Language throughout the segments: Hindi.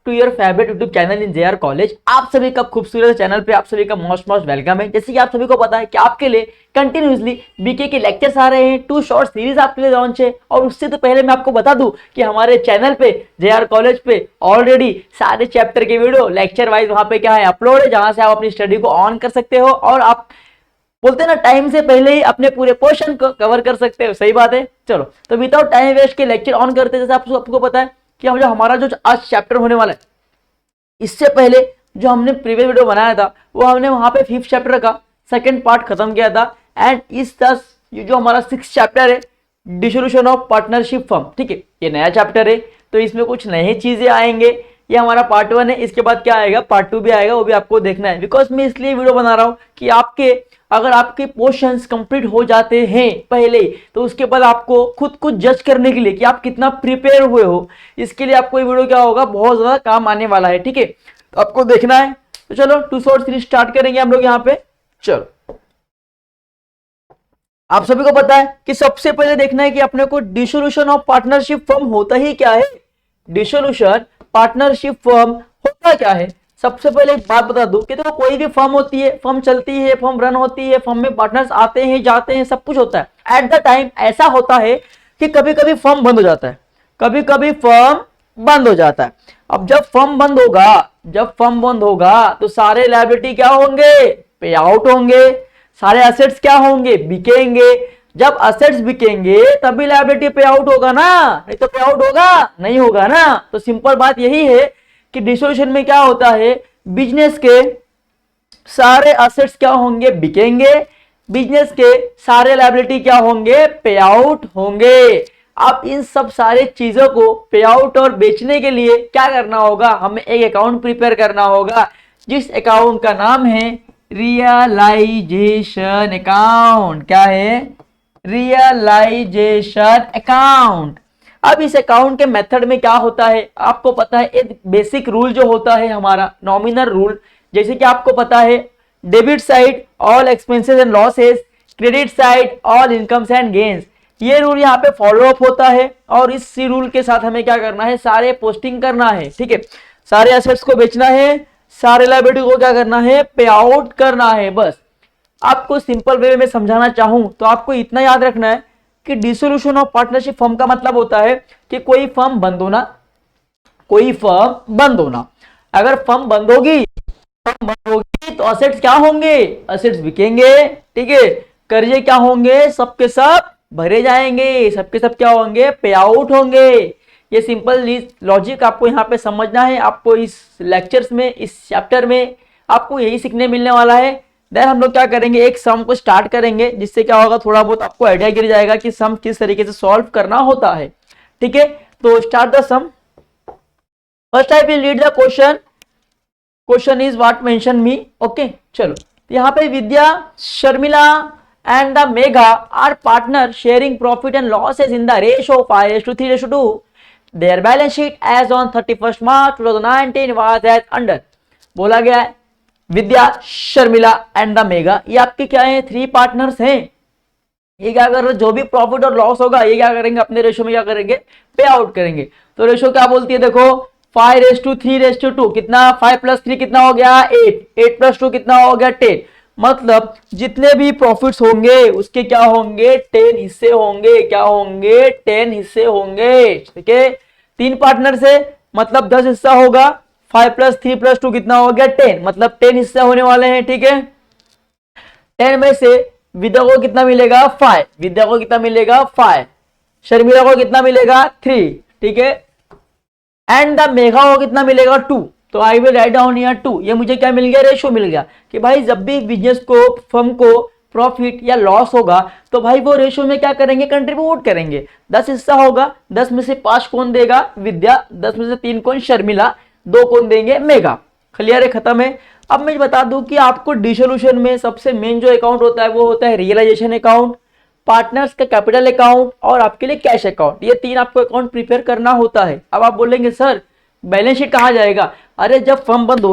To your favourite YouTube channel in JR college. आप सभी का खूबसूरत चैनल पे आप सभी का मोस्ट वेलकम है। जैसे कि आप सभी को पता है कि आपके लिए कंटिन्यूसली बीके के लेक्चर्स आ रहे हैं, 2 शॉर्ट सीरीज आपके लिए लॉन्च है। और उससे तो पहले मैं आपको बता दूं कि हमारे चैनल पे जेआर कॉलेज पे ऑलरेडी सारे चैप्टर के वीडियो लेक्चर वाइज वहां पे क्या है अपलोड है, जहां से आप अपनी स्टडी को ऑन कर सकते हो और आप बोलते हैं ना टाइम से पहले ही अपने पूरे पोर्शन को कवर कर सकते हो। सही बात है। चलो तो विदाउट टाइम वेस्ट के लेक्चर ऑन करते हैं। जैसे आपको पता है कि हम जो हमारा जो आज चैप्टर होने वाला है, इससे पहले जो हमने प्रीवियस वीडियो बनाया था वो हमने वहां पे 5th चैप्टर का सेकंड पार्ट खत्म किया था। एंड इस ये जो हमारा 6th चैप्टर है डिसोल्यूशन ऑफ पार्टनरशिप फर्म, ठीक है, ये नया चैप्टर है तो इसमें कुछ नई चीजें आएंगे। ये हमारा पार्ट 1 है, इसके बाद क्या आएगा पार्ट 2 भी आएगा, वो भी आपको देखना है। बिकॉज मैं इसलिए वीडियो बना रहा हूँ कि अगर आपके पोर्शंस कंप्लीट हो जाते हैं पहले ही, तो उसके बाद आपको खुद को जज करने के लिए कि आप कितना प्रिपेयर हुए हो, इसके लिए आपको ये वीडियो क्या होगा बहुत ज्यादा काम आने वाला है। ठीक है, तो आपको देखना है। तो चलो 2 शॉर्ट सीरीज स्टार्ट करेंगे हम लोग यहाँ पे। चलो आप सभी को पता है कि सबसे पहले देखना है कि अपने को डिसोल्यूशन ऑफ पार्टनरशिप फर्म होता ही क्या है। डिसोल्यूशन पार्टनरशिप फर्म होता क्या है। सबसे पहले एक बात बता दूं कि देखो कोई भी फर्म होती है, फर्म चलती है, फर्म रन होती है, फर्म में पार्टनर्स आते हैं जाते हैं, सब कुछ होता है। एट द टाइम ऐसा होता है कि कभी कभी फर्म बंद हो जाता है, कभी कभी फर्म बंद हो जाता है। अब जब फर्म बंद होगा तो सारे लायबिलिटी क्या होंगे, पे आउट होंगे। सारे एसेट्स क्या होंगे, बिकेंगे। जब एसेट्स बिकेंगे तभी लायबिलिटी पे आउट होगा ना, नहीं तो पे आउट होगा नहीं होगा ना। तो सिंपल बात यही है कि डिसोल्यूशन में क्या होता है, बिजनेस के सारे एसेट्स क्या होंगे, बिकेंगे। बिजनेस के सारे लायबिलिटी क्या होंगे, पे आउट होंगे। अब इन सब सारे चीजों को पे आउट और बेचने के लिए क्या करना होगा, हमें एक अकाउंट प्रिपेयर करना होगा, जिस अकाउंट का नाम है रियलाइजेशन अकाउंट। क्या है, रियलाइजेशन अकाउंट। अब इस अकाउंट के मेथड में क्या होता है आपको पता है, एक बेसिक रूल जो होता है हमारा नॉमिनल रूल। जैसे कि आपको पता है debit side all expenses and losses, credit side all incomes and gains. ये रूल यहाँ पे फॉलो अप होता है और इस रूल के साथ हमें क्या करना है, सारे पोस्टिंग करना है। ठीक है, सारे एसेट्स को बेचना है, सारे लायबिलिटी को क्या करना है, पे आउट करना है। बस आपको सिंपल वे में समझाना चाहूं तो आपको इतना याद रखना है कि डिसोल्यूशन ऑफ पार्टनरशिप फर्म का मतलब होता है कि कोई फर्म बंद होना। अगर फर्म बंद होगी तो एसेट्स क्या होंगे, एसेट्स बिकेंगे। ठीक है, कर्जे क्या होंगे, सबके सब भरे जाएंगे, सबके सब क्या होंगे, पे आउट होंगे। ये सिंपल लॉजिक आपको यहाँ पे समझना है। आपको इस लेक्चर्स में, इस चैप्टर में आपको यही सीखने मिलने वाला है। देन हम लोग क्या करेंगे, एक सम को स्टार्ट करेंगे, जिससे क्या होगा थोड़ा बहुत आपको आइडिया गिर जाएगा कि सम किस तरीके से सॉल्व करना होता है। ठीक है, तो start the sum. First I will read the question is what mention me. Okay, चलो यहाँ पे Vidya, Sharmila and the Megha are partner sharing profit and losses in the ratio 5:3:2। Their balance sheet as on 31 March 2019 was as under. बोला गया है विद्या, शर्मिला एंड द मेघा, ये आपके क्या है, 3 पार्टनर्स हैं। ये क्या कर रहे, जो भी प्रॉफिट और लॉस होगा ये क्या करेंगे, अपने रेशो में क्या करेंगे, पे आउट करेंगे। तो रेशो क्या बोलती है, देखो 5:3:2 कितना, 5 + 3 कितना हो गया, 8, 8 + 2 कितना हो गया, 10। मतलब जितने भी प्रॉफिट्स होंगे उसके क्या होंगे, 10 हिस्से होंगे। क्या होंगे, 10 हिस्से होंगे। ठीक है, 3 पार्टनर से मतलब 10 हिस्सा होगा। 5 + 3 + 2 कितना हो गया, 10, मतलब 10 हिस्से होने वाले हैं। ठीक है, 10 में से विद्या को कितना मिलेगा, 5। विद्या को कितना मिलेगा, 5। शर्मिला को कितना मिलेगा, 3। ठीक है, एंड द मेघा को कितना मिलेगा, 2। तो आई विल राइट डाउन हियर 2। ये मुझे क्या मिल गया, रेशो मिल गया कि भाई जब भी बिजनेस को, फर्म को प्रॉफिट या लॉस होगा तो भाई वो रेशो में क्या करेंगे, कंट्रीब्यूट करेंगे। 10 हिस्सा होगा, 10 में से 5 कौन देगा, विद्या। 10 में से 3 कौन, शर्मिला। 2 कौन देंगे, मेघा। क्लियर है, खत्म है। अब मैं बता दूं कि आपको डिसोल्यूशन में सबसे मेन जो अकाउंट होता है वो होता है रियलाइजेशन अकाउंट, पार्टनर्स का कैपिटल अकाउंट और आपके लिए कैश अकाउंट। ये 3 आपको अकाउंट प्रिपेयर करना होता है। अब आप बोलेंगे सर बैलेंस शीट कहाँ जाएगा, अरे जब फर्म बंद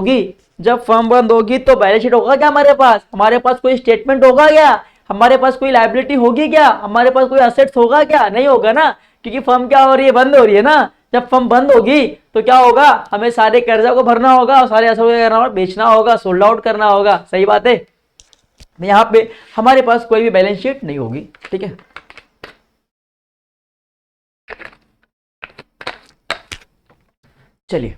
होगी तो बैलेंस शीट होगा क्या हमारे पास कोई स्टेटमेंट होगा क्या, हमारे पास कोई लायबिलिटी होगी क्या, हमारे पास कोई एसेट्स होगा क्या, नहीं होगा ना, क्योंकि फर्म क्या हो रही है, बंद हो रही है ना। जब फर्म बंद होगी तो क्या होगा, हमें सारे कर्जा को भरना होगा और सारे असर को करना होगा, बेचना होगा, सोल्ड आउट करना होगा। सही बात है। यहाँ पे हमारे पास कोई भी बैलेंस शीट नहीं होगी। ठीक है, चलिए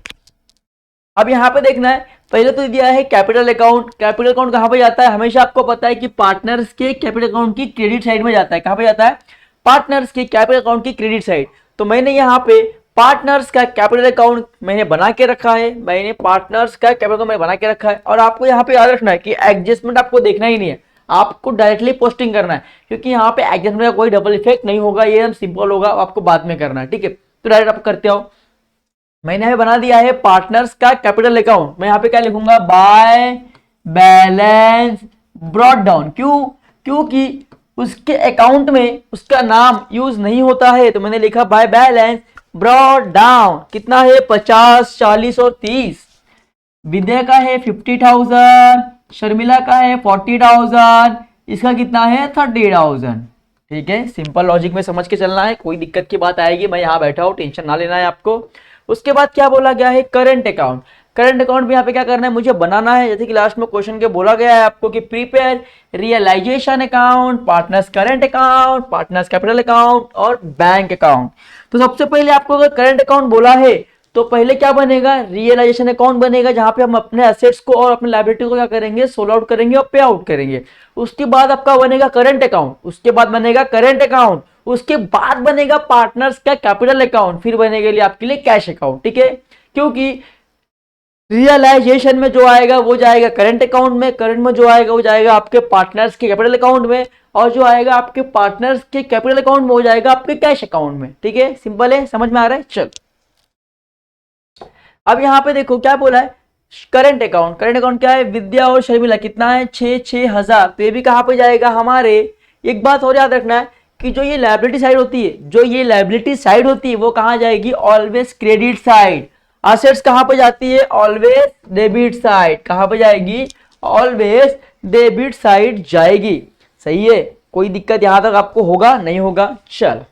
अब यहाँ पे देखना है, पहले तो दिया है कैपिटल अकाउंट। कैपिटल अकाउंट कहाँ पे जाता है, हमेशा आपको पता है कि पार्टनर्स के कैपिटल अकाउंट की क्रेडिट साइड में जाता है। कहाँ पे जाता है, पार्टनर्स के कैपिटल अकाउंट की क्रेडिट साइड। तो मैंने यहाँ पे पार्टनर्स का कैपिटल अकाउंट मैंने बना के रखा है, मैंने पार्टनर्स का कैपिटल अकाउंट मैंने बना के रखा है। और आपको यहाँ पे याद रखना है कि एडजस्टमेंट आपको देखना ही नहीं है, आपको डायरेक्टली पोस्टिंग करना है, क्योंकि यहाँ पे एडजस्टमेंट का कोई डबल इफेक्ट नहीं होगा, ये एकदम सिंपल होगा, आपको बाद में करना है। ठीक है, तो डायरेक्ट आप करते हो। मैंने यहाँ बना दिया है पार्टनर्स का कैपिटल अकाउंट। मैं यहाँ पे क्या लिखूंगा, बाय बैलेंस ब्रॉट डाउन। क्योंकि उसके अकाउंट में उसका नाम यूज नहीं होता है, तो मैंने लिखा बाय बैलेंस ब्रॉट डाउन। कितना है, 50, 40 और 30। विद्या का है 50,000, शर्मिला का है 40,000, इसका कितना है 30,000। ठीक है, सिंपल लॉजिक में समझ के चलना है, कोई दिक्कत की बात आएगी मैं यहाँ बैठा हूँ, टेंशन ना लेना है आपको। उसके बाद क्या बोला गया है, करंट अकाउंट। करंट अकाउंट में यहाँ पे क्या करना है, मुझे बनाना है, जैसे कि लास्ट में क्वेश्चन के बोला गया है आपको कि prepare realisation account, partners current account, partners capital account और बैंक अकाउंट। तो सबसे पहले आपको अगर करंट अकाउंट बोला है तो पहले क्या बनेगा, रियलाइजेशन अकाउंट बनेगा, जहां पे हम अपने एसेट्स को और अपने लायबिलिटी को क्या करेंगे, सोल्ड आउट करेंगे और पे आउट करेंगे। उसके बाद आपका बनेगा करंट अकाउंट, उसके बाद बनेगा करंट अकाउंट, उसके बाद बनेगा पार्टनर्स का कैपिटल अकाउंट, फिर बनेगा आपके लिए कैश अकाउंट। ठीक है, क्योंकि रियलाइजेशन में जो आएगा वो जाएगा करंट अकाउंट में, करंट में जो आएगा वो जाएगा आपके पार्टनर्स के कैपिटल अकाउंट में, और जो आएगा आपके पार्टनर्स के कैपिटल अकाउंट में वो जाएगा आपके कैश अकाउंट में। ठीक है, सिंपल है, समझ में आ रहा है। चल अब यहाँ पे देखो क्या बोला है, करंट अकाउंट। करंट अकाउंट क्या है, विद्या और शर्मिला कितना है, 6,000। तो ये भी कहाँ पे जाएगा हमारे, एक बात और याद रखना है कि जो ये लायबिलिटी साइड होती है, जो ये लायबिलिटी साइड होती है वो कहाँ जाएगी, ऑलवेज क्रेडिट साइड। असेट्स कहाँ पे जाती है, ऑलवेज डेबिट साइड। कहाँ पे जाएगी, ऑलवेज डेबिट साइड जाएगी। सही है, कोई दिक्कत यहां तक आपको होगा नहीं होगा। चल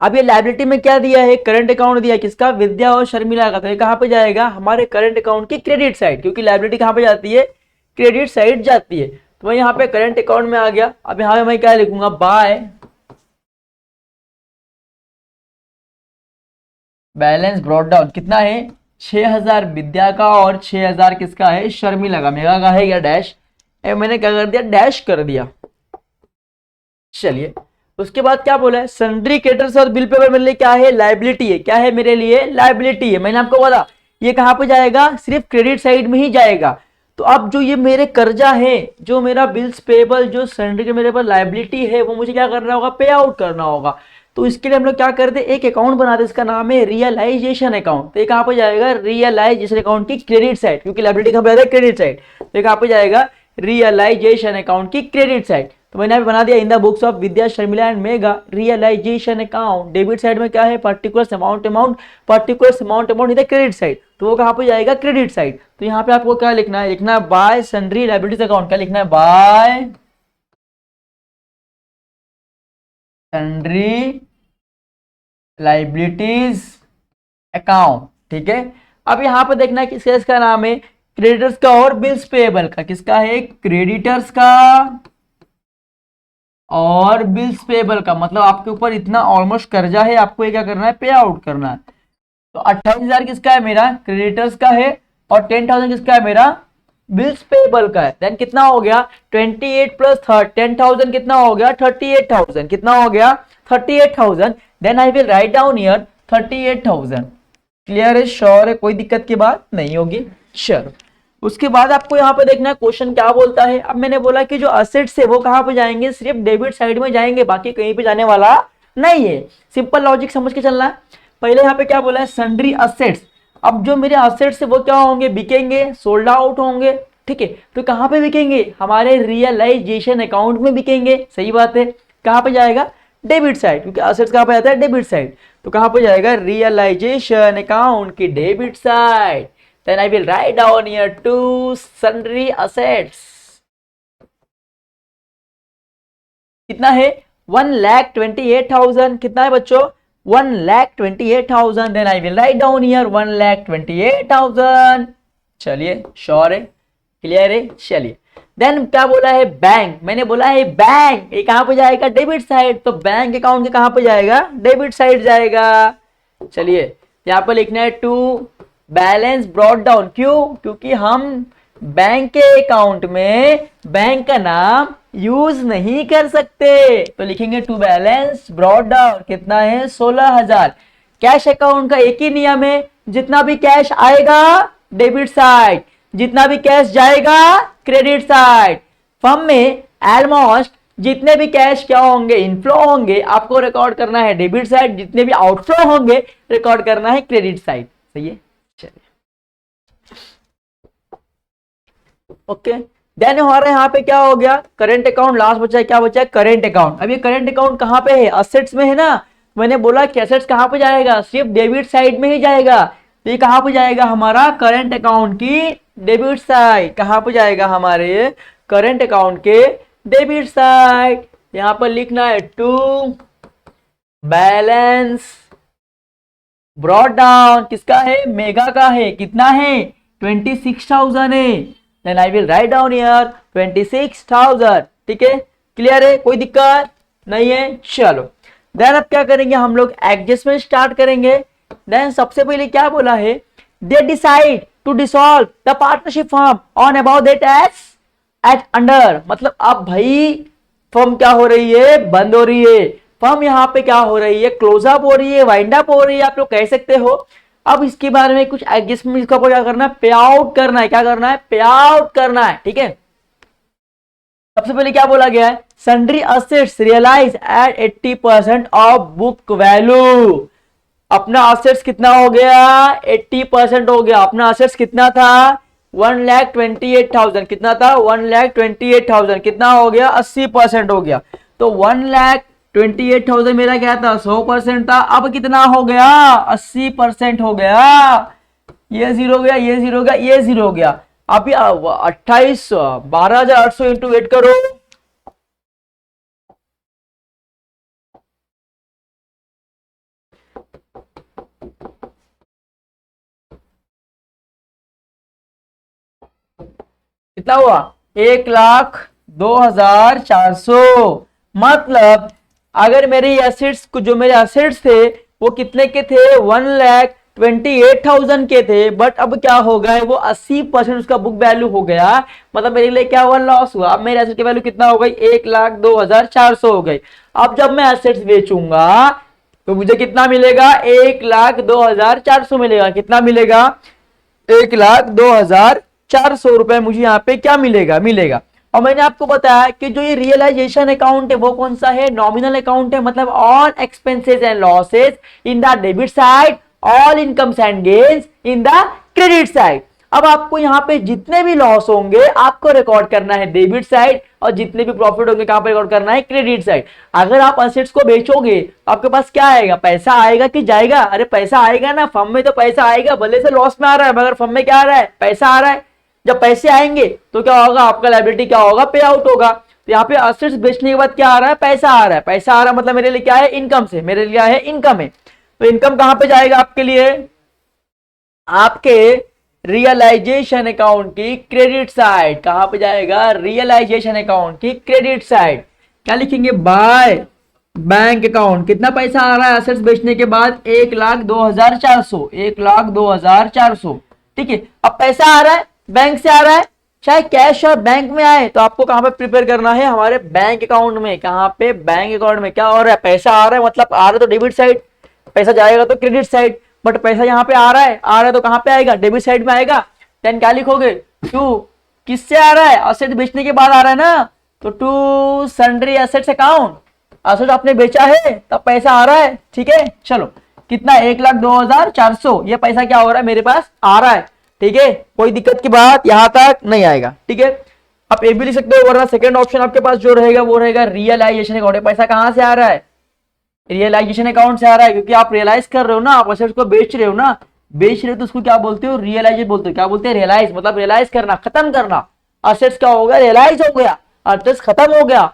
अब ये लायबिलिटी में क्या दिया है, करंट अकाउंट दिया है, किसका, विद्या और शर्मिला का। तो ये कहां पे जाएगा, हमारे करंट अकाउंट की क्रेडिट साइड, क्योंकि लायबिलिटी कहां पे जाती है, क्रेडिट साइड जाती है। तो मैं यहाँ पे करंट अकाउंट में आ गया। अब यहाँ पे मैं क्या लिखूंगा, बाय बैलेंस ब्रॉट डाउन। कितना है, 6,000 विद्या का और 6,000 किसका है, शर्मिला का। मेगा का है या डैश, मैंने क्या कर दिया, डैश कर दिया। चलिए उसके बाद क्या बोला है, सन्ड्री क्रेडिटर्स और बिल पेपर मेरे लिए क्या है, लायबिलिटी है। क्या है मेरे लिए, लायबिलिटी है। मैंने आपको बोला ये कहां पे जाएगा, सिर्फ क्रेडिट साइड में ही जाएगा। तो अब जो ये मेरे कर्जा है, जो मेरा बिल्स पेबल, जो सन्ड्री के मेरे पर लायबिलिटी है, वो मुझे क्या करना होगा, पे आउट करना होगा। तो इसके लिए हम लोग क्या करते हैं, एक अकाउंट बनाते हैं, इसका नाम है रियलाइजेशन अकाउंट। तो ये कहां पे जाएगा, रियलाइजेशन अकाउंट की क्रेडिट साइड, क्योंकि लायबिलिटी कहां पे जाता है, क्रेडिट साइड। तो ये कहां पे जाएगा, रियलाइजेशन अकाउंट की क्रेडिट साइड। तो मैंने यहाँ बना दिया, in the books of Vidya Sharmila and Megha realisation account. Debit side में क्या है, particular amount in the credit side. तो वो कहां पे जाएगा, क्रेडिट साइड। तो यहाँ पे आपको क्या लिखना है, लिखना है बाय सन्ड्री लायबिलिटीज अकाउंट। क्या लिखना है, बाय सन्ड्री लायबिलिटीज अकाउंट। ठीक है, अब यहाँ पे देखना है किसका, इसका नाम है क्रेडिटर्स का और बिल्स पेएबल का। किसका है, क्रेडिटर्स का और बिल्स पेएबल का। मतलब आपके ऊपर इतना ऑलमोस्ट कर्जा है, आपको ये क्या करना है, पे आउट करना है। तो 28,000 किसका है, मेरा क्रेडिटर्स का है, और 10,000 किसका है, मेरा बिल्स पेएबल का है। देन कितना हो गया, 28 प्लस 10,000 कितना हो गया, 38,000। कितना हो गया, 38,000। Then I will write down here 38,000। Clear है, श्योर है, कोई दिक्कत की बात नहीं होगी। चलो उसके बाद आपको यहाँ पे देखना है क्वेश्चन क्या बोलता है। अब मैंने बोला कि जो असेट्स है वो कहाँ पे जाएंगे, सिर्फ डेबिट साइड में जाएंगे, बाकी कहीं पे जाने वाला नहीं है। सिंपल लॉजिक समझ के चलना है। पहले यहाँ पे क्या बोला है, सन्ड्री असेट्स। अब जो मेरे असेट्स है वो क्या होंगे, बिकेंगे, सोल्ड आउट होंगे। ठीक है, तो कहाँ पे बिकेंगे, हमारे रियलाइजेशन अकाउंट में बिकेंगे। सही बात है, कहाँ पे जाएगा, डेबिट साइड, क्योंकि असेट्स कहाँ पे जाता है, डेबिट साइड। तो कहाँ पे जाएगा, रियलाइजेशन अकाउंट की debit side. Then I will write down here two sundry assets. कितना है, 1,28,000। कितना है बच्चों, 1,28,000, then I will write down here 1,28,000। चलिए, श्योर है, क्लियर है, चलिए। देन क्या बोला है, बैंक, मैंने बोला है बैंक, ये कहां पे जाएगा, डेबिट साइड, तो बैंक अकाउंट के कहां पे जाएगा, डेबिट साइड जाएगा। चलिए, यहां पर लिखना है टू बैलेंस ब्रॉट डाउन, क्यों, क्योंकि हम बैंक के अकाउंट में बैंक का नाम यूज नहीं कर सकते, तो लिखेंगे टू बैलेंस ब्रॉट डाउन, कितना है 16,000। कैश अकाउंट का एक ही नियम है, जितना भी कैश आएगा डेबिट साइड, जितना भी कैश जाएगा क्रेडिट साइड। फर्म में ऑलमोस्ट जितने भी कैश क्या होंगे, इनफ्लो होंगे, आपको रिकॉर्ड करना है डेबिट साइड, जितने भी आउटफ्लो होंगे रिकॉर्ड करना है क्रेडिट साइड। सही है, चलिए, ओके। देन हमारे यहाँ पे क्या हो गया, करंट अकाउंट लास्ट बचा है, क्या बचा है, करंट अकाउंट। अब ये करंट अकाउंट कहाँ पे है, असेट्स में है ना, मैंने बोला कि असेट्स कहाँ पे जाएगा, सिर्फ डेबिट साइड में ही जाएगा, तो ये कहाँ पे जाएगा, हमारा करंट अकाउंट की डेबिट साइड, कहाँ पे जाएगा, हमारे करंट अकाउंट के डेबिट साइड। यहाँ पर लिखना है टू बैलेंस ब्रॉट डाउन, किसका है, मेगा का है, कितना है 26,000 है, then I will write down here 26,000। ठीक है, क्लियर है, कोई दिक्कत नहीं है। चलो, देन अब क्या करेंगे, हम लोग एडजस्टमेंट स्टार्ट करेंगे। देन सबसे पहले क्या बोला है, they decide to dissolve the partnership firm on about that at under, मतलब अब भाई फर्म क्या हो रही है, बंद हो रही है, फर्म यहाँ पे क्या हो रही है, क्लोज अप हो रही है, वाइंड अप हो रही है, आप लोग कह सकते हो। अब इसके बारे में कुछ एडजस्टमेंट का क्या करना है, पे आउट करना है, क्या करना है, पे आउट करना है। ठीक है, सबसे पहले क्या बोला गया है, sundry assets realise at 80% of book value. अपना असेट्स कितना हो गया, 80% हो गया। अपना असेट्स कितना था, 1,28,000, कितना था 1,28,000, कितना हो गया 80% हो गया, तो 1,28,000 मेरा क्या था 100% था, अब कितना हो गया 80% हो गया। ये जीरो हो गया, ये जीरो हो गया, ये जीरो हो गया। अभी 12,800 इंटू 8 करो, कितना हुआ 1,02,400। मतलब अगर मेरे एसेट्स को, जो मेरे एसेट्स थे वो कितने के थे, 1,28,000 के थे, बट अब क्या हो गए, वो 80% उसका बुक वैल्यू हो गया। मतलब मेरे लिए क्या हुआ, लॉस हुआ। अब मेरे एसेट की वैल्यू कितना हो गई, 1,02,400 हो गई। अब जब मैं एसेट्स बेचूंगा तो मुझे कितना मिलेगा, 1,02,400 मिलेगा। कितना मिलेगा, 1,02,400 रुपए मुझे यहाँ पे क्या मिलेगा, मिलेगा। और मैंने आपको बताया कि जो ये रियलाइजेशन अकाउंट है वो कौन सा है, नॉमिनल अकाउंट है, मतलब all expenses and losses in the debit side, all incomes and gains in the credit side. अब आपको यहाँ पे जितने भी लॉस होंगे आपको रिकॉर्ड करना है डेबिट साइड, और जितने भी प्रॉफिट होंगे कहां पे रिकॉर्ड करना है, क्रेडिट साइड। अगर आप असेट्स को बेचोगे तो आपके पास क्या आएगा, पैसा आएगा कि जाएगा, अरे पैसा आएगा ना, फर्म में तो पैसा आएगा, भले से लॉस में आ रहा है मगर फर्म में क्या आ रहा है, पैसा आ रहा है। जब पैसे आएंगे तो क्या होगा, आपका लायबिलिटी क्या होगा, पे आउट होगा। तो यहाँ पे असेट्स बेचने के बाद क्या आ रहा है, पैसा आ रहा है। पैसा आ रहा है मतलब मेरे लिए क्या है, इनकम से, मेरे लिए क्या है, इनकम है। तो इनकम कहां पे जाएगा आपके लिए, आपके रियलाइजेशन अकाउंट की क्रेडिट साइड। कहां पे जाएगा, रियलाइजेशन अकाउंट की क्रेडिट साइड। क्या लिखेंगे, बाय बैंक अकाउंट। कितना पैसा आ रहा है असेट्स बेचने के बाद, 1,02,400, 1,02,400। ठीक है, अब पैसा आ रहा है बैंक से आ रहा है, चाहे कैश और बैंक में आए, तो आपको कहां पे प्रिपेयर करना है, हमारे बैंक अकाउंट में। कहां पे, बैंक अकाउंट में। क्या हो रहा है, पैसा आ रहा है, मतलब आ रहा है तो डेबिट साइड, पैसा जाएगा तो क्रेडिट साइड, बट पैसा यहाँ पे आ रहा है, आ रहा है तो कहां पे आएगा, डेबिट साइड में आएगा। देन क्या लिखोगे, टू किससे आ रहा है, असेट बेचने के बाद आ रहा है ना, तो to sundry assets account, asset आपने बेचा है तब पैसा आ रहा है। ठीक है, चलो कितना, 1,02,400, ये पैसा क्या हो रहा है, मेरे पास आ रहा है। ठीक है, कोई दिक्कत की बात यहां तक नहीं आएगा। ठीक है, आप ये भी लिख सकते हो, वरना सेकंड ऑप्शन आपके पास जो रहेगा वो रहेगा रियलाइजेशन अकाउंट। पैसा कहां से आ रहा है, रियलाइजेशन अकाउंट से आ रहा है, क्योंकि आप रियलाइज कर रहे हो ना, आप असेट्स को बेच रहे हो ना, बेच रहे हो तो उसको क्या बोलते हो, रियलाइज बोलते हो। क्या बोलते हैं, रियलाइज, मतलब रियलाइज करना, खत्म करना। असेट्स क्या हो गया, रियलाइज हो गया, असेट्स खत्म हो गया।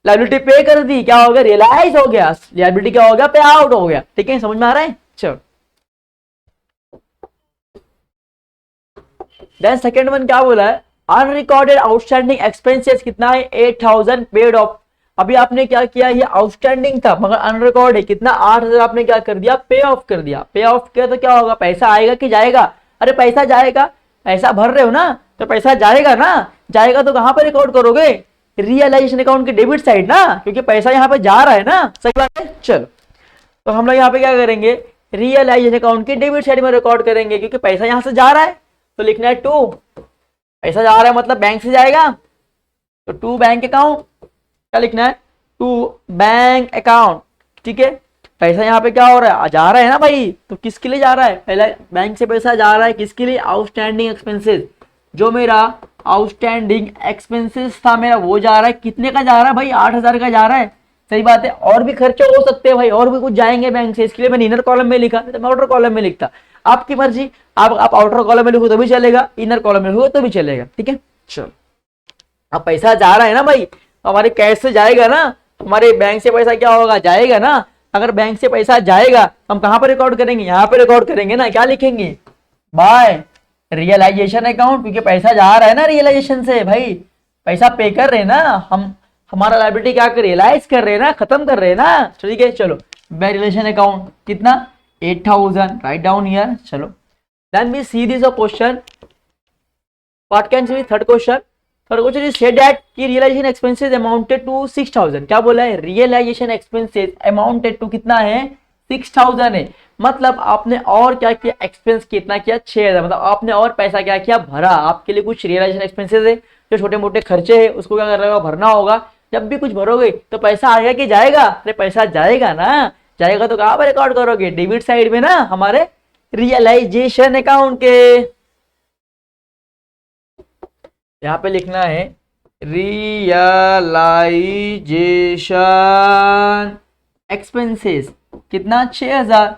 लायबिलिटी पे कर दी, क्या हो गया, रियलाइज हो गया, लायबिलिटी क्या हो गया, पे आउट हो गया। ठीक है, समझ में आ रहा है। चलो देन सेकंड वन क्या बोला है, अनरिकॉर्डेड आउटस्टैंडिंग एक्सपेंसेस कितना है, 8000 पेड ऑफ। अभी आपने क्या किया, ये आउटस्टैंडिंग था मगर अनरिकॉर्ड है, कितना 8000 आपने क्या कर दिया, पे ऑफ कर दिया। पे ऑफ किया तो क्या होगा, पैसा आएगा कि जाएगा, अरे पैसा जाएगा, पैसा भर रहे हो ना तो पैसा जाएगा ना, जाएगा तो कहां पर रिकॉर्ड करोगे, रियलाइजेशन अकाउंट की डेबिट साइड ना, क्योंकि पैसा यहाँ पे जा रहा है ना, सही बात है। चलो तो हम लोग यहाँ पे क्या करेंगे, रियलाइजेशन अकाउंट की डेबिट साइड में रिकॉर्ड करेंगे, क्योंकि पैसा यहाँ से जा रहा है तो लिखना है टू, पैसा जा रहा है मतलब बैंक से जाएगा तो टू बैंक अकाउंट, क्या लिखना है, टू बैंक अकाउंट। ठीक है, पैसा यहाँ पे क्या हो रहा है, जा रहा है ना भाई, तो किसके लिए जा रहा है, पहले बैंक से पैसा जा रहा है किसके लिए, आउटस्टैंडिंग एक्सपेंसेस, जो मेरा आउटस्टैंडिंग एक्सपेंसेस था मेरा वो जा रहा है, कितने का जा रहा है भाई, 8000 का जा रहा है। सही बात है, और भी खर्चे हो सकते हैं भाई, और भी कुछ जाएंगे बैंक से, इसके लिए मैंने इनर कॉलम में लिखा, तो मैं आउटर कॉलम में लिखता, आपकी मर्जी, आप आउटर कॉलम में लिखो तो भी चलेगा, इनर कॉलम में लिखो तो भी चलेगा। ठीक है, चलो अब पैसा जा रहा है ना भाई, हमारे कैश से जाएगा ना, हमारे बैंक से पैसा क्या होगा, जाएगा ना। अगर बैंक से पैसा जाएगा हम कहां पर रिकॉर्ड करेंगे, यहाँ पे रिकॉर्ड करेंगे ना, क्या लिखेंगे, बाय रियलाइजेशन अकाउंट, क्योंकि पैसा जा रहा है ना रियलाइजेशन से, भाई पैसा पे कर रहे हैं ना हम, हमारा लायबिलिटी क्या कर, रियलाइज कर रहे हैं ना, खत्म कर रहे हैं ना। ठीक है, चलो बाय रियलाइजेशन अकाउंट कितना, 8000, राइट डाउन हियर। चलो then we see this question, what can be third question, third question is said that कि रियलाइजेशन एक्सपेंसेस अमाउंटेड टू 6000, क्या बोला है, रियलाइजेशन एक्सपेंसेस अमाउंटेड टू कितना है, 6000 है, मतलब आपने और क्या किया, एक्सपेंस कितना किया, 6000, मतलब आपने और पैसा क्या किया, भरा। आपके लिए कुछ रियलाइजेशन एक्सपेंसेस है, जो छोटे मोटे खर्चे है उसको क्या करना होगा, भरना होगा। जब भी कुछ भरोगे तो पैसा आएगा कि जाएगा, अरे पैसा जाएगा ना, जाएगा तो कहां पर रिकॉर्ड करोगे, डेबिट साइड में ना, हमारे रियलाइजेशन अकाउंट के। यहाँ पे लिखना है रियलाइजेशन एक्सपेंसेस कितना, 6000।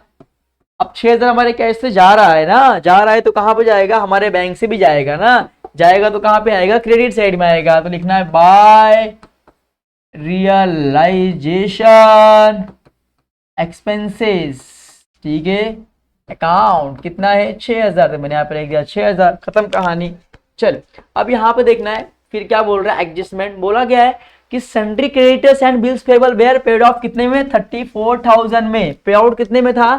अब 6000 हमारे कैश से जा रहा है ना, जा रहा है तो कहां पे जाएगा, हमारे बैंक से भी जाएगा ना, जाएगा तो कहां पे आएगा, क्रेडिट साइड में आएगा, तो लिखना है बाय रियलाइजेशन एक्सपेंसेस। ठीक है, अकाउंट कितना है, 6000, तो मैंने यहाँ पे लिख दिया 6000, खत्म कहानी। चल अब यहाँ पे देखना है फिर क्या बोल रहा है, एडजस्टमेंट बोला गया है कि sundry creditors and bills payable were paid off कितने में, 34000 में, पे आउट कितने में था,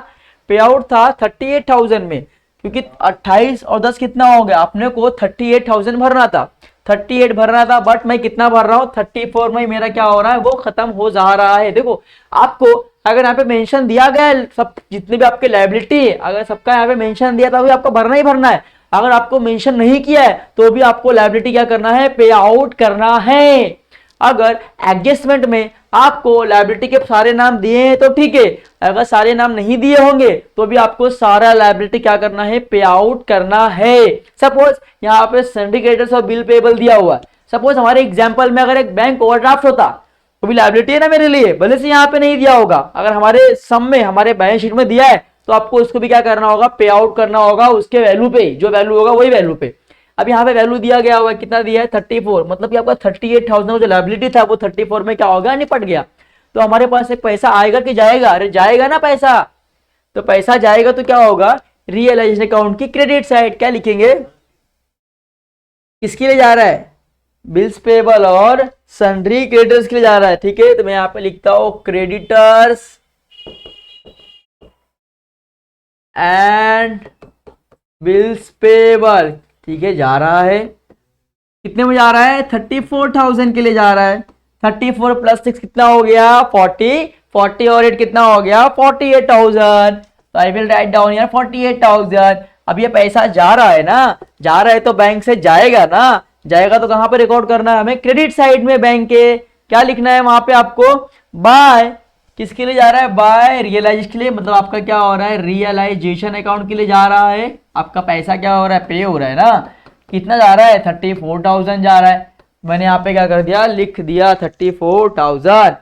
पे आउट था 38000 में, क्योंकि 28 और 10 कितना हो गया, अपने को 38000 भरना था, 38 भरना था, बट मैं कितना भर रहा हूँ, 34 में मेरा क्या हो रहा है, वो खत्म हो जा रहा है। देखो आपको अगर यहाँ पे मेंशन दिया गया है, सब जितने भी आपके लायबिलिटी है, अगर सबका यहाँ पे मेंशन दिया था वही आपको भरना ही भरना है। अगर आपको मेंशन नहीं किया है तो भी आपको लायबिलिटी क्या करना है, पे आउट करना है। अगर एडजस्टमेंट में आपको लायबिलिटी के सारे नाम दिए हैं तो ठीक है, अगर सारे नाम नहीं दिए होंगे तो भी आपको सारा लायबिलिटी क्या करना है, पे आउट करना है। सपोज यहाँ पे सन्ड्री क्रेडिटर्स और बिल पेबल दिया हुआ है, सपोज हमारे एग्जांपल में अगर एक बैंक ओवरड्राफ्ट होता तो भी लायबिलिटी है ना मेरे लिए, भले से यहाँ पे नहीं दिया होगा, अगर हमारे सम में हमारे बैलेंस शीट में दिया है तो आपको उसको भी क्या करना होगा, पे आउट करना होगा उसके वैल्यू पे, जो वैल्यू होगा वही वैल्यू पे। अब यहाँ पे वैल्यू दिया गया हुआ कितना दिया है, 34, मतलब कि आपका 38,000 जो लायबिलिटी था वो 34 में क्या हो गया, निपट गया। तो हमारे पास एक पैसा आएगा कि जाएगा, अरे जाएगा ना पैसा, तो पैसा जाएगा तो क्या होगा, रियलाइजेशन अकाउंट की क्रेडिट साइड, क्या लिखेंगे, किसके लिए जा रहा है, बिल्स पेबल और सन्ड्री क्रेडिटर्स के लिए जा रहा है। ठीक है, तो मैं यहाँ पे लिखता हूं क्रेडिटर्स एंड बिल्स पेबल। ठीक है, जा रहा है, कितने में जा रहा है, 34,000 के लिए जा रहा है। 34 प्लस 6 कितना हो गया, 40, 40 और 8 कितना हो गया, 48,000। तो आई विल राइट डाउन यार 48,000। अब ये पैसा जा रहा है ना, जा रहा है तो बैंक से जाएगा ना, जाएगा तो कहां पे रिकॉर्ड करना है हमें, क्रेडिट साइड में बैंक के। क्या लिखना है वहां पे आपको, बाय किसके लिए जा रहा है, बाय रियलाइजेशन के लिए, मतलब आपका क्या हो रहा है, रियलाइजेशन अकाउंट के लिए जा रहा है। आपका पैसा क्या हो रहा है, पे हो रहा है ना, कितना जा रहा है, 34,000 जा रहा है। मैंने यहाँ पे क्या कर दिया, लिख दिया 34,000।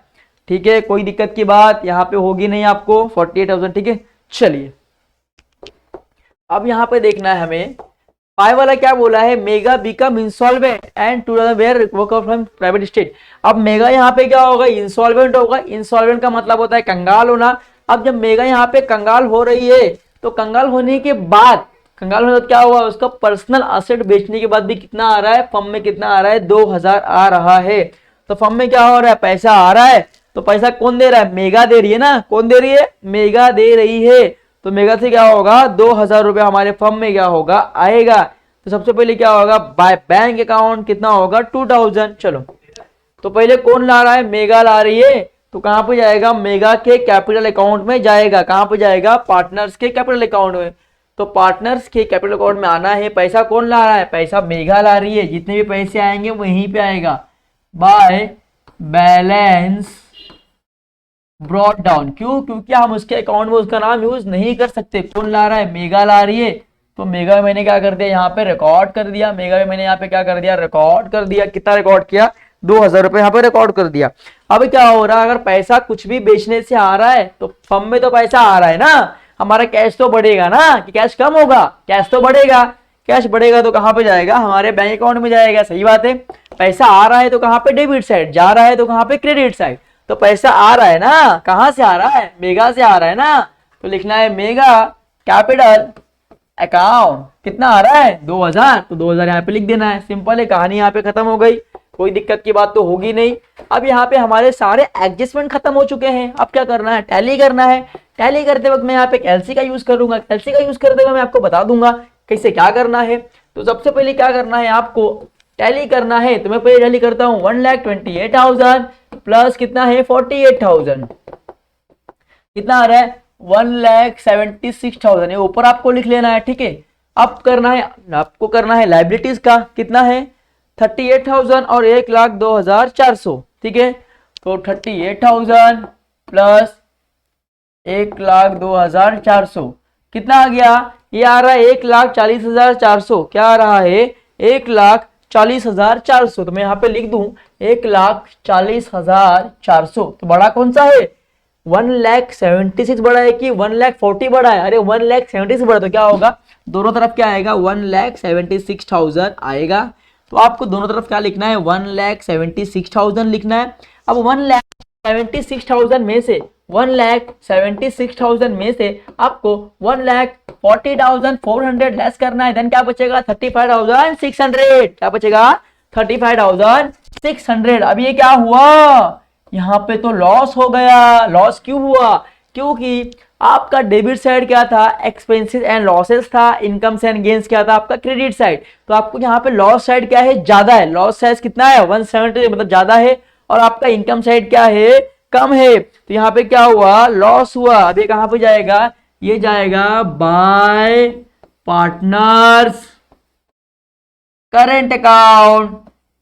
ठीक है, कोई दिक्कत की बात यहाँ पे होगी नहीं आपको, 48,000। ठीक है, चलिए अब यहाँ पे देखना है हमें फाइव वाला क्या बोला है, Megha become insolvent and to were recover from private state. अब मेगा यहाँ पे क्या होगा, इंसॉल्वेंट होगा। इंसॉल्वेंट का मतलब होता है कंगाल होना। अब जब मेगा यहाँ पे कंगाल हो रही है तो कंगाल होने के बाद, कंगाल होने के बाद क्या हुआ, उसका पर्सनल असेट बेचने के बाद भी कितना आ रहा है, फर्म में कितना आ रहा है, 2000 आ रहा है। तो फर्म में क्या हो रहा है, पैसा आ रहा है। तो पैसा कौन दे रहा है, मेगा दे रही है ना, कौन दे रही है, मेगा दे रही है। तो मेगा से क्या होगा, 2000 रुपये हमारे फर्म में क्या होगा, आएगा। तो सबसे पहले क्या होगा, बाय बैंक अकाउंट कितना होगा, 2000। चलो, तो पहले कौन ला रहा है, मेगा ला रही है। तो कहां पे जाएगा, मेगा के कैपिटल अकाउंट में जाएगा। कहां पे जाएगा, पार्टनर्स के कैपिटल अकाउंट में। तो पार्टनर्स के कैपिटल अकाउंट में आना है। पैसा कौन ला रहा है, पैसा मेगा ला रही है। जितने भी पैसे आएंगे वहीं पे आएगा, बाय बैलेंस ब्रॉट डाउन। क्यों, क्योंकि हम उसके अकाउंट में उसका नाम यूज नहीं कर सकते। कौन ला रहा है, मेगा ला रही है। तो मेगा में मैंने क्या कर दिया, यहाँ पे रिकॉर्ड कर दिया। मेगा में मैंने यहाँ पे क्या कर दिया, रिकॉर्ड कर दिया। कितना रिकॉर्ड किया, 2000 रुपए यहाँ पे रिकॉर्ड कर दिया। अब क्या हो रहा है, अगर पैसा कुछ भी बेचने से आ रहा है तो फर्म में तो पैसा आ रहा है ना, हमारा कैश तो बढ़ेगा ना, कि कैश कम होगा, कैश तो बढ़ेगा। कैश बढ़ेगा तो कहां पे जाएगा, हमारे बैंक अकाउंट में जाएगा। सही बात है, पैसा आ रहा है तो कहां पे, डेबिट साइड, जा रहा है तो कहां पे, क्रेडिट साइड। तो पैसा आ रहा है ना, कहां से आ रहा है, मेगा से आ रहा है ना। तो लिखना है मेगा कैपिटल अकाउंट कितना आ रहा है, 2000। तो 2000 यहाँ पे लिख देना है। सिंपल है, कहानी यहाँ पे खत्म हो गई, कोई दिक्कत की बात तो होगी नहीं। अब यहाँ पे हमारे सारे एडजस्टमेंट खत्म हो चुके हैं। अब क्या करना है, टैली करना है। टैली करते वक्त मैं यहाँ पे एलसी का यूज करूंगा। एलसी का यूज करते हुए मैं आपको बता दूंगा कैसे क्या करना है। तो सबसे पहले क्या करना है, आपको टैली करना है। तो मैं पहले टैली करता हूँ, 1,28,000 प्लस कितना है, 48,000। कितना आ रहा है, 1,76,000। ये ऊपर आपको लिख लेना है, ठीक है। अब करना है, आपको करना है लाइबिलिटीज का। कितना है, 38,000 और 1,02,400, ठीक है। तो 38,000 प्लस 1,02,400 कितना आ गया, ये आ रहा है 1,40,400। क्या आ रहा है, 1,40,400। तो मैं यहाँ पे लिख दूं 1,40,400। तो बड़ा कौन सा है, 1,76,000 बड़ा है कि 1,40,000 बड़ा है, अरे 1,76,000 बड़ा। तो क्या होगा, दोनों तरफ क्या आएगा, 1,76,000 आएगा। तो आपको दोनों तरफ क्या लिखना है, 1,76,000 लिखना है। अब 1,76,000 में से 1,76,000 में से आपको 1,40,400 लेस करना है। देन क्या बचेगा, 35,600। क्या बचेगा, 35,600। अब ये क्या हुआ, यहाँ पे तो लॉस हो गया। लॉस क्यों हुआ, क्योंकि आपका डेबिट साइड क्या था, एक्सपेंसेस एंड लॉसेस था। इनकम्स एंड गेन्स क्या था, आपका क्रेडिट साइड। तो आपको यहाँ पे लॉस साइड क्या है, ज्यादा है। लॉस साइज कितना है, 170, मतलब ज्यादा है। और आपका इनकम साइड क्या है, कम है। तो यहाँ पे क्या हुआ, लॉस हुआ। अब ये कहां पे जाएगा, ये जाएगा बाय पार्टनर्स करेंट अकाउंट।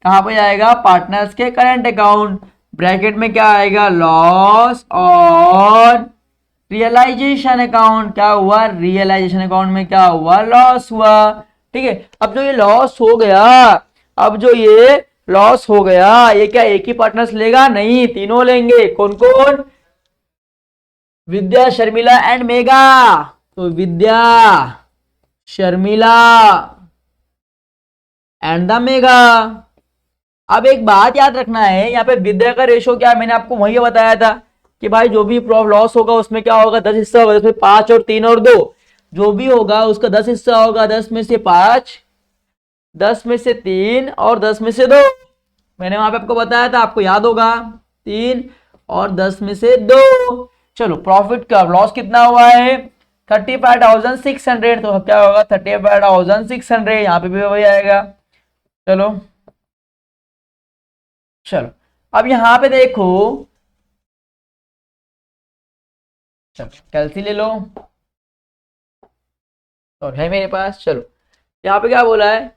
कहां पे जाएगा, पार्टनर्स के करेंट अकाउंट। ब्रैकेट में क्या आएगा, लॉस ऑन रियलाइजेशन अकाउंट। क्या हुआ, रियलाइजेशन अकाउंट में क्या हुआ, लॉस हुआ, ठीक है। अब जो ये लॉस हो गया, अब जो ये लॉस हो गया, ये क्या एक ही पार्टनर्स लेगा, नहीं, तीनों लेंगे। कौन कौन, विद्या, शर्मिला एंड मेगा। तो विद्या, शर्मिला एंड द मेगा। अब एक बात याद रखना है, यहाँ पे विद्या का रेशो क्या है, मैंने आपको वही बताया था कि भाई जो भी लॉस होगा उसमें क्या होगा, 10 हिस्सा होगा। उसमें 5 और 3 और 2 जो भी होगा उसका 10 हिस्सा होगा। 10 में से 5, 10 में से 3 और 10 में से 2। मैंने वहां पे आपको बताया था, आपको याद होगा, 3 और 10 में से 2। चलो, प्रॉफिट का लॉस कितना हुआ है, 35,600। तो क्या होगा, 35,600। यहाँ पे भी वही आएगा। चलो चलो, अब यहाँ पे देखो, चलो कैलसी ले लो, और है मेरे पास। चलो, यहाँ पे क्या बोला है,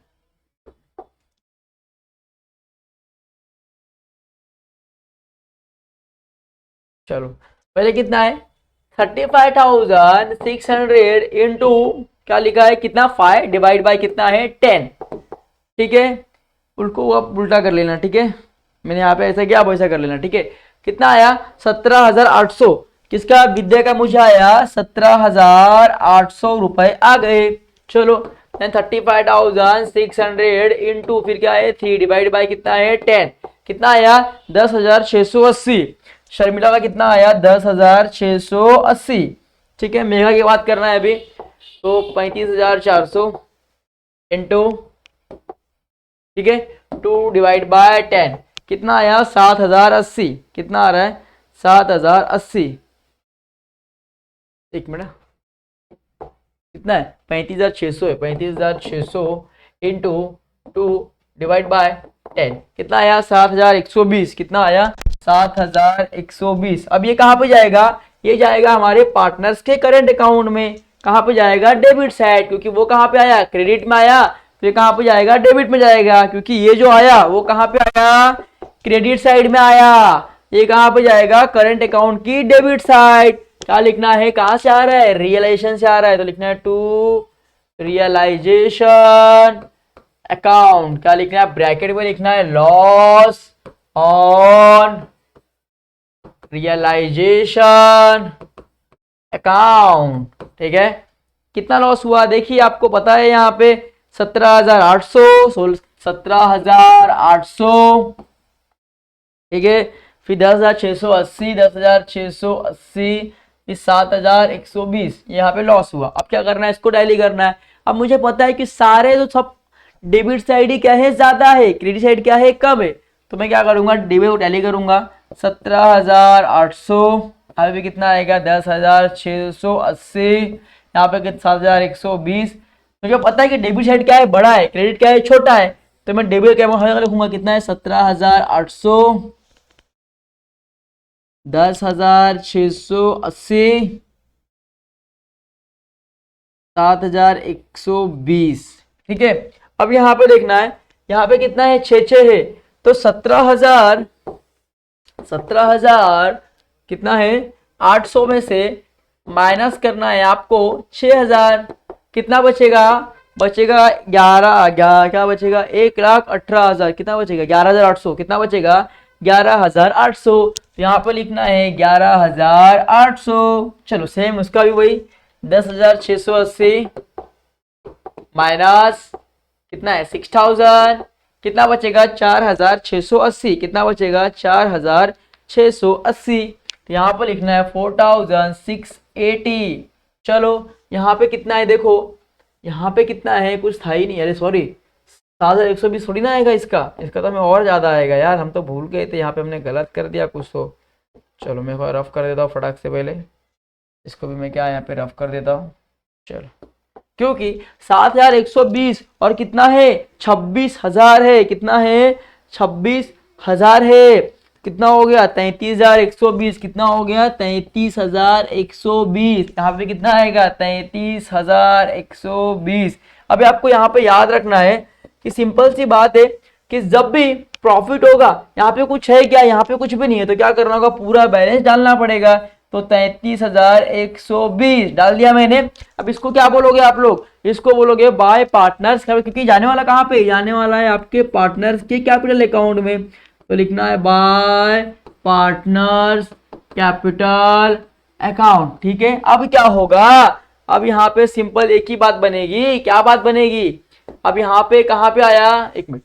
चलो पहले कितना है, 35,600 इंटू क्या लिखा है, कितना 5 डिवाइड बाय कितना है 10, ठीक है। उनको अब उल्टा कर लेना, ठीक है। मैंने यहाँ पे ऐसा किया, आप ऐसा कर लेना, ठीक है। कितना आया, 17,800। किसका, विद्या का मुझे आया 17,800 रुपए आ गए। चलो, देन 35,600 इंटू फिर क्या है 3 डिवाइड बाय कितना है 10, कितना आया 10,680। शर्मिला का कितना आया 10,680। ठीक है, मेघा की बात करना है अभी, तो 35,400 इंटू, ठीक है 2 डिवाइड बाय 10, कितना आया 7,080। कितना आ रहा है 7,080। एक मिनट, कितना है 35,600 है, 35,600 इंटू 2 डिवाइड बाय 10, कितना आया 7,120। कितना आया 7,120। अब ये कहाँ पे जाएगा, ये जाएगा हमारे पार्टनर्स के करंट अकाउंट में। कहाँ पे जाएगा डेबिट साइड, क्योंकि वो कहाँ पे आया क्रेडिट में आया, तो ये कहाँ पे जाएगा डेबिट में जाएगा, क्योंकि ये जो आया वो कहाँ पे आया क्रेडिट साइड में आया। ये कहाँ पे जाएगा करंट अकाउंट की डेबिट साइड। क्या लिखना है, कहाँ से आ रहा है रियलाइजेशन से आ रहा है, तो लिखना है टू रियलाइजेशन अकाउंट। क्या लिखना है ब्रैकेट में लिखना है लॉस ऑन रियलाइजेशन अकाउंट। ठीक है, कितना लॉस हुआ देखिए, आपको पता है यहाँ पे 17,800, 17,800। ठीक है, फिर 10,680, 10,680, फिर 7,120, यहाँ पे लॉस हुआ। अब क्या करना है, इसको टैली करना है। अब मुझे पता है कि सारे तो सब डेबिट साइड ही क्या है ज्यादा है, क्रेडिट साइड क्या है कम है, तो मैं क्या करूंगा डेबिट को टैली करूंगा। 17,800, यहाँ पे कितना आएगा 10,680, यहाँ पे 7,120। मुझे पता है कि डेबिट साइड क्या है बड़ा है, क्रेडिट क्या है छोटा है, तो मैं डेबिट क्या लिखूंगा, कितना है 17,800, 10,680, 7,120। ठीक है, अब यहाँ पे देखना है, यहाँ पे कितना है 6 है, तो 17,000 कितना है 800 में से माइनस करना है आपको 6,000। कितना बचेगा, बचेगा 11, क्या बचेगा 1,18,000। कितना बचेगा 11,800। कितना बचेगा 11,800। तो यहाँ पर लिखना है 11,800। चलो सेम उसका भी वही 10,680 माइनस कितना है 6,000, कितना बचेगा 4,680। कितना बचेगा 4,680। तो यहाँ पर लिखना है 4,680। चलो यहाँ पे कितना है देखो, यहाँ पे कितना है कुछ था ही नहीं, अरे सॉरी 7,120 थोड़ी ना आएगा इसका तो हमें और ज्यादा आएगा यार, हम तो भूल गए थे, यहाँ पे हमने गलत कर दिया कुछ। तो चलो मैं रफ कर देता हूँ फटाक से, पहले इसको भी मैं क्या यहाँ पे रफ कर देता हूँ। चलो, क्योंकि 7,120 और कितना है 26,000 है, कितना है 26,000 है, कितना हो गया 33,120। कितना हो गया 33,120। यहाँ पे कितना आएगा 33,120। अभी आपको यहाँ पे याद रखना है कि सिंपल सी बात है कि जब भी प्रॉफिट होगा, यहाँ पे कुछ है क्या, यहाँ पे कुछ भी नहीं है, तो क्या करना होगा पूरा बैलेंस डालना पड़ेगा। तो 33,120 डाल दिया मैंने। अब इसको क्या बोलोगे आप लोग, इसको बोलोगे बाय पार्टनर्स, क्योंकि जाने वाला कहाँ पे, जाने वाला है आपके पार्टनर्स के कैपिटल अकाउंट में। तो लिखना है बाय पार्टनर्स कैपिटल अकाउंट। ठीक है, अब क्या होगा, अब यहाँ पे सिंपल एक ही बात बनेगी। क्या बात बनेगी, अब यहाँ पे कहाँ पे आया, एक मिनट,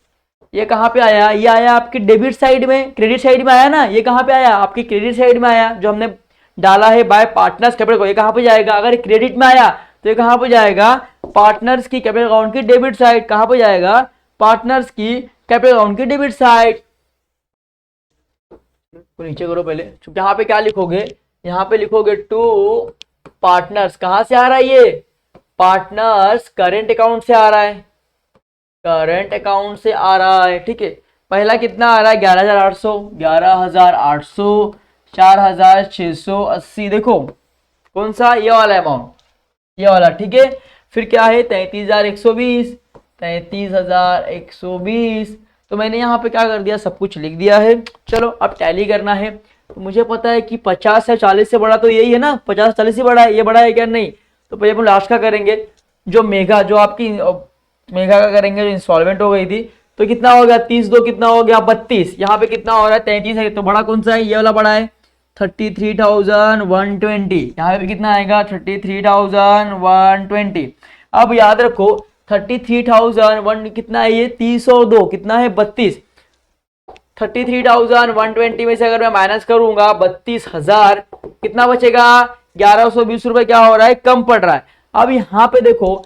ये कहाँ पे आया, ये आया आपकी डेबिट साइड में, क्रेडिट साइड में आया ना, ये कहाँ पे आया आपकी क्रेडिट साइड में आया, जो हमने डाला है बाय पार्टनर्स कैपिटल को, ये कहाँ पे जाएगा, अगर क्रेडिट में आया तो ये कहाँ पे जाएगा पार्टनर्स की कैपिटल अकाउंट की डेबिट साइड। कहाँ पे जाएगा पार्टनर्स की कैपिटल अकाउंट की डेबिट साइड। तो नीचे करो पहले, यहाँ पे क्या लिखोगे, यहाँ पे लिखोगे टू पार्टनर्स। कहाँ से आ रहा है ये पार्टनर्स, करंट अकाउंट से आ रहा है, करंट अकाउंट से आ रहा है। ठीक है, पहला कितना आ रहा है 11,800, 11,800, 4,680। देखो कौन सा, ये वाला अमाउंट, ये वाला। ठीक है, फिर क्या है 33,120, 33,120। तो मैंने यहाँ पे क्या कर दिया, सब कुछ लिख दिया है। चलो अब टैली करना है। तो मुझे पता है कि 50 या 40 से बड़ा तो यही है ना, 50 40 से बड़ा है, ये बड़ा है क्या, नहीं। तो पहले हम लास्ट का करेंगे, जो मेघा, जो आपकी मेघा का करेंगे, जो इंस्टॉलमेंट हो गई थी। तो कितना हो गया 30 दो कितना हो गया 32। यहाँ पे कितना हो रहा है 33 है, तो बड़ा कौन सा है, ये वाला बड़ा है 33,120। यहाँ पे कितना आएगा 33,120। अब याद रखो 33,000 कितना है ये 302, कितना है 32। 33,120 में से अगर मैं माइनस करूंगा 32,000, कितना बचेगा 1120 रुपए क्या हो रहा है, कम पड़ रहा है। अब यहाँ पे देखो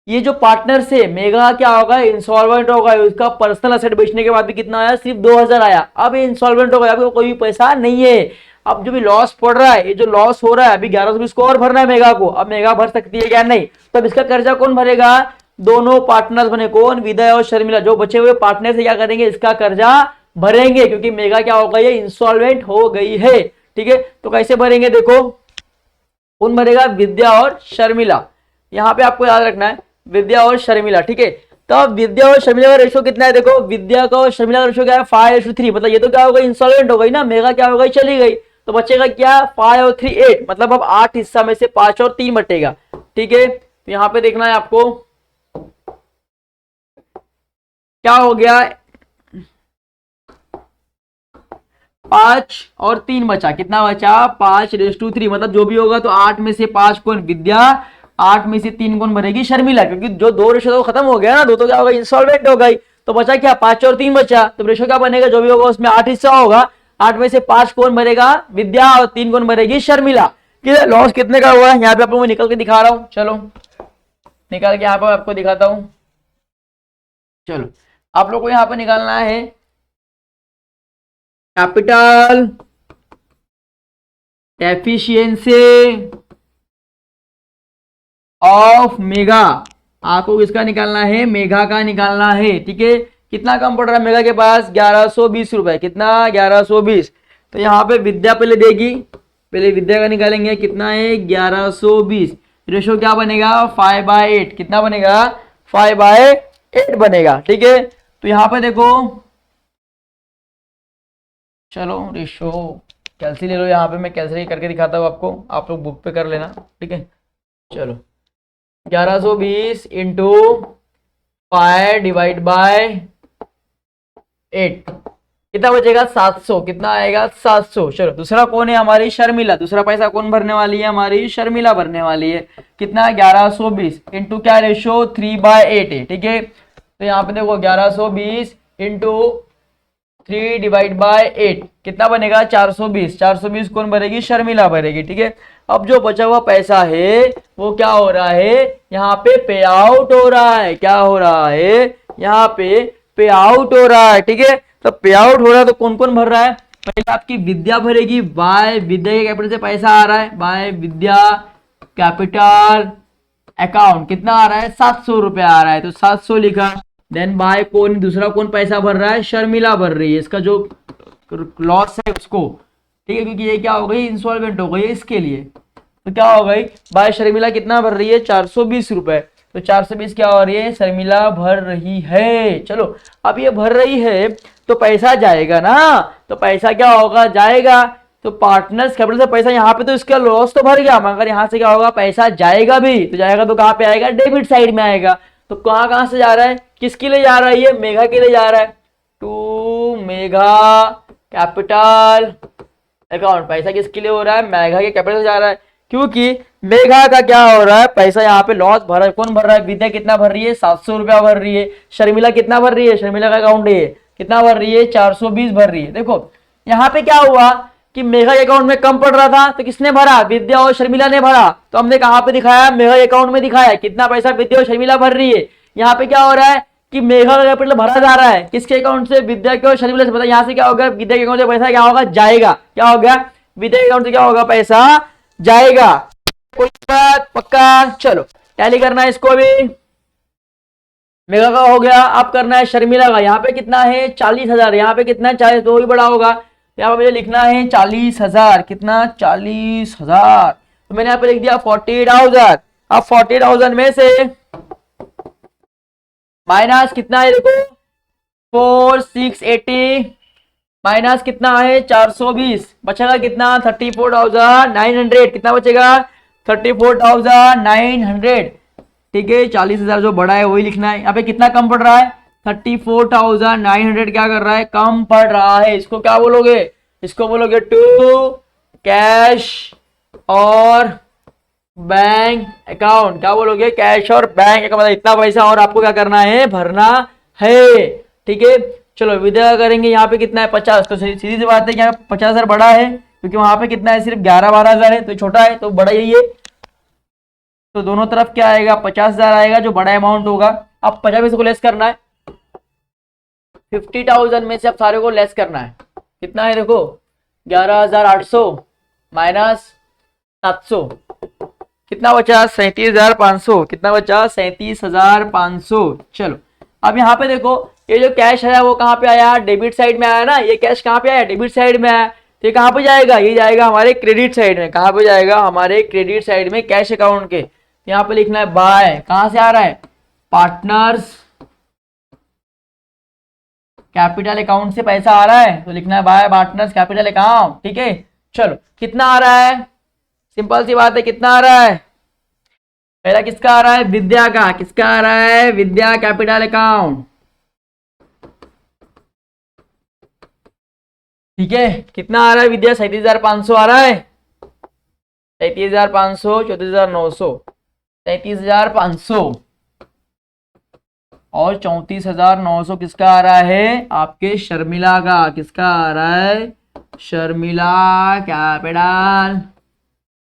ये जो पार्टनर से मेगा क्या होगा, इंसॉल्वेंट होगा, उसका पर्सनल असेट बेचने के बाद भी कितना आया, सिर्फ 2,000 आया। अब ये इंसॉल्वेंट हो गया, अभी कोई भी पैसा नहीं है। अब जो भी लॉस पड़ रहा है, ये जो लॉस हो रहा है अभी 1120 को और भरना है मेगा को। अब मेगा भर सकती है क्या, नहीं। तो अब इसका कर्जा कौन भरेगा, दोनों पार्टनर्स बने, कौन, विदय और शर्मिला। जो बचे हुए पार्टनर से क्या करेंगे, इसका कर्जा भरेंगे, क्योंकि मेगा क्या हो गई है, इंसॉल्वेंट हो गई है। ठीक है, तो कैसे भरेंगे, देखो कौन भरेगा, विद्या और शर्मिला। यहाँ पे आपको याद रखना है विद्या और शर्मिला। ठीक है, तो अब विद्या और शर्मिला का रेशो कितना है, देखो विद्या का और शर्मिला का रेशो क्या है 5:3। मतलब ये तो क्या हो गई, इंसॉल्वेंट हो गई ना, मेगा क्या हो गई, चली गई। तो बचेगा क्या 5 और 3 8, मतलब अब 8 हिस्सा में से 5 और 3 बटेगा। ठीक है, तो यहाँ पे देखना है आपको क्या हो गया, 5 और 3 बचा, कितना बचा 5:3। मतलब जो भी होगा तो 8 में से 5 कौन, विद्या, 8 में से 3 कौन भरेगी, शर्मिला। क्योंकि जो 2 रेशो तो खत्म हो गया ना, 2 तो क्या हो गई, इंसॉल्वेंट हो गई। तो बचा क्या 5 और 3 बचा। तो रेशो क्या बनेगा, जो भी होगा उसमें 8 हिस्सा होगा, 8 में से 5 कौन भरेगा, विद्या, और 3 कौन भरेगी, शर्मिला। लॉस कितने का हुआ है, यहाँ पे आप लोगों को निकल के दिखा रहा हूँ। चलो निकाल के यहाँ पर आपको दिखाता हूँ। चलो आप लोग को यहाँ पर निकालना है कैपिटल एफिशिएंसी ऑफ मेगा। आपको किसका निकालना है, मेगा का निकालना है। ठीक है, कितना कम पड़ रहा है मेगा के पास, 1120 रुपए, कितना 1120। तो यहाँ पे विद्या पहले देगी, पहले विद्या का निकालेंगे, कितना है 1120। रेशो क्या बनेगा 5/8, कितना बनेगा 5/8 बनेगा। ठीक है, तो यहाँ पे देखो, चलो रेशो कैलसी ले लो, यहाँ पे मैं कैलसी करके दिखाता हूँ आपको, आप लोग बुक पे कर लेना। ठीक है, चलो 1120 इंटू 5 डिवाइड बाय 8, कितना बचेगा 700, कितना आएगा 700। चलो दूसरा कौन है, हमारी शर्मिला। दूसरा पैसा कौन भरने वाली है, हमारी शर्मिला भरने वाली है। कितना 1120 इंटू क्या रेशो 3/8 है। ठीक है, तो यहाँ पे देखो 1120 इंटू 3 डिवाइड बाय 8, कितना बनेगा 420। 420 कौन भरेगी, शर्मिला भरेगी। ठीक है, अब जो बचा हुआ पैसा है वो क्या हो रहा है, यहाँ पे पे आउट हो रहा है। क्या हो रहा है, यहाँ पे पे आउट हो रहा है। ठीक है, तो पे आउट हो रहा है तो कौन कौन भर रहा है, पहले आपकी विद्या भरेगी, बाय विद्या के कैपिटल से पैसा आ रहा है, बाय विद्या कैपिटल अकाउंट कितना आ रहा है 700 रुपया आ रहा है, तो 700 लिखा। देन बाय कौन, दूसरा कौन पैसा भर रहा है, शर्मिला भर रही है, इसका जो लॉस है उसको। ठीक है, क्योंकि ये क्या हो गई, इंसॉल्वेंट हो गई है, इसके लिए। तो क्या हो गई, बाय शर्मिला कितना भर रही है 420 रुपए। तो 420 क्या हो रही है, शर्मिला भर रही है। चलो अब ये भर रही है तो पैसा जाएगा ना, तो पैसा क्या होगा, जाएगा। तो पार्टनर्स कैपिटल से पैसा, यहाँ पे तो इसका लॉस तो भर गया, मगर यहाँ से क्या होगा, पैसा जाएगा भी। तो जाएगा तो कहाँ पे आएगा, डेबिट साइड में आएगा। तो कहाँ से जा रहा है, किसके लिए जा रहा है, ये मेगा के लिए जा रहा है, टू मेगा कैपिटल अकाउंट। पैसा किसके लिए हो रहा है, मेगा के कैपिटल जा रहा है, क्योंकि मेगा का क्या हो रहा है, पैसा यहाँ पे लॉस भर, कौन भर रहा है, विद्या कितना भर रही है 700 रुपया भर रही है। शर्मिला कितना भर रही है, शर्मिला का अकाउंट है कितना भर रही है 420 भर रही है। देखो यहाँ पे क्या हुआ कि मेगा के अकाउंट में कम पड़ रहा था, तो किसने भरा, विद्या और शर्मिला ने भरा। तो हमने कहाँ पे दिखाया, मेगा के अकाउंट में दिखाया, कितना पैसा विद्या और शर्मिला भर रही है। यहाँ पे क्या हो रहा है कि मेगा का कैपिटल भरा जा रहा है, किसके अकाउंट से, विद्या के और शर्मिला से। पता यहाँ से क्या होगा, विद्या के अकाउंट से पैसा क्या होगा, जाएगा। क्या हो गया, विद्या के अकाउंट से क्या होगा, पैसा जाएगा। कोई बात पक्का। चलो टैली करना है इसको भी, मेगा का हो गया, अब करना है शर्मिला का। यहाँ पे कितना है 40,000, यहाँ पे कितना है 40, तो ही बड़ा होगा। यहाँ पे मुझे लिखना है 40,000, कितना 40,000। तो मैंने यहाँ पे लिख दिया 40,000। अब 40,000 में से माइनस कितना है, देखो 4,680 माइनस कितना है 420, बचेगा कितना 34,900। कितना बचेगा 34,900। ठीक है, 40,000 जो बड़ा है वही लिखना है। यहाँ पे कितना कम पड़ रहा है, 34,900 क्या कर रहा है, कम पड़ रहा है। इसको क्या बोलोगे, इसको बोलोगे टू कैश और बैंक अकाउंट, क्या बोलोगे, कैश और बैंक अकाउंट, मतलब इतना पैसा और आपको क्या करना है, भरना है। ठीक है, चलो विड्रॉ करेंगे। यहाँ पे कितना है, 50। तो सीधी सी बात है कि यहाँ 50,000 बड़ा है, क्योंकि वहां पे कितना है, सिर्फ 11-12,000 है, तो छोटा है, तो बड़ा यही है। तो दोनों तरफ क्या आएगा, 50,000 आएगा, जो बड़ा अमाउंट होगा। अब 50 को लेस करना है, 50,000 में से अब सारे को लेस करना है। कितना है देखो, 11,800 माइनस 700, कितना बचा, 37,500। कितना बचा, 37,500। चलो अब यहाँ पे देखो, ये जो कैश है वो कहाँ पे आया, डेबिट साइड में आया ना, ये कैश कहाँ पे आया, डेबिट साइड में आया। तो ये कहाँ पे जाएगा, ये जाएगा हमारे क्रेडिट साइड में। कहाँ पे जाएगा, हमारे क्रेडिट साइड में, कैश अकाउंट के। यहाँ पे लिखना है बाय, कहाँ से आ रहा है, पार्टनर्स कैपिटल अकाउंट से पैसा आ रहा है, तो लिखना है बाय पार्टनर्स कैपिटल अकाउंट। ठीक है, चलो कितना आ रहा है, सिंपल सी बात है, कितना आ रहा है, पहला किसका आ रहा है, विद्या का। किसका आ रहा है, विद्या कैपिटल अकाउंट। ठीक है, कितना आ रहा है विद्या, 37,500 आ रहा है, 37,500, 34,900, 37,500 और 34,900 किसका आ रहा है, आपके शर्मिला का। किसका आ रहा है, शर्मिला कैपिटल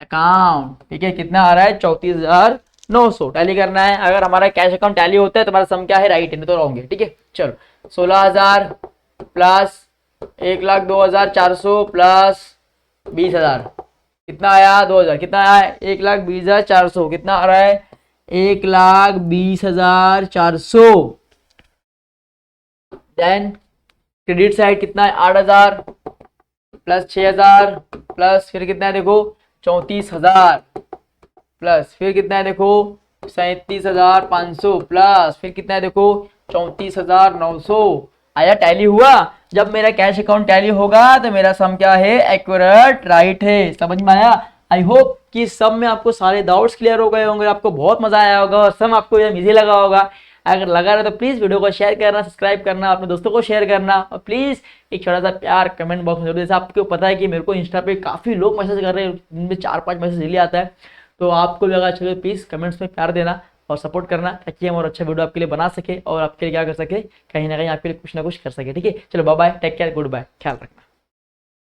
अकाउंट। ठीक है, कितना आ रहा है, 34,900। टैली करना है, अगर हमारा कैश अकाउंट टैली होता है तो हमारा सम क्या है, राइट है, नहीं तो रॉन्ग है। ठीक है, चलो 16,000 प्लस 1,02,400 प्लस 20,000, कितना आया, 2,000। कितना आया, 1,20,400। कितना आ रहा है, 1,20,400। देन क्रेडिट साइड कितना है, 8,000 प्लस 6,000 प्लस फिर कितना है देखो, 34,000 प्लस फिर कितना है देखो, 37,500 प्लस फिर कितना है देखो, 34,900। आया, टैली हुआ। जब मेरा कैश अकाउंट टैली होगा तो मेरा सम क्या है, एक्यूरेट, राइट है। समझ में आया। आई होप कि सब में आपको सारे डाउट्स क्लियर हो गए होंगे, आपको बहुत मजा आया होगा और सम आपको ये इजी लगा होगा। अगर लगा रहा तो प्लीज वीडियो को शेयर करना, सब्सक्राइब करना, अपने दोस्तों को शेयर करना, और प्लीज एक छोटा सा प्यार कमेंट बॉक्स में जरूर। जैसे आपको पता है कि मेरे को इंस्टा पे काफी लोग मैसेज कर रहे हैं, जिनमें 4-5 मैसेज डेली आता है, तो आपको भी अगर अच्छा लगे प्लीज कमेंट्स में प्यार देना और सपोर्ट करना, ताकि हम और अच्छा वीडियो आपके लिए बना सके और आपके लिए क्या कर सके, कहीं ना कहीं आपके लिए कुछ ना कुछ कर सके। ठीक है, चलो bye bye, take care, good bye, ख्याल रखना।